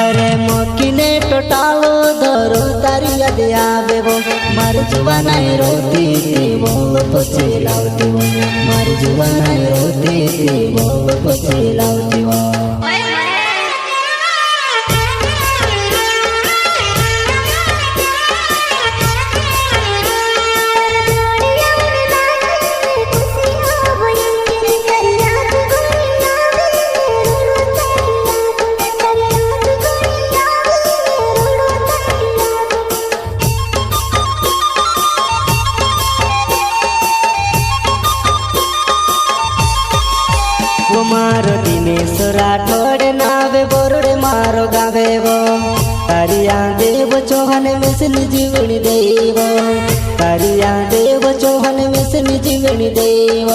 अरे मोकिने टोटालो धरो तारी याद आवे वो मार जुवानाई रोती थी वो पछे लावती वो मार जुवानाई रोती थी वो पछे लावती वो मारो दिनेश राठौड़ नावे बोरड़े मारो गावे वो तारिया देव चौहान मिसन जीवनी देव तारिया देव चौहान मिसन जीवनी देव।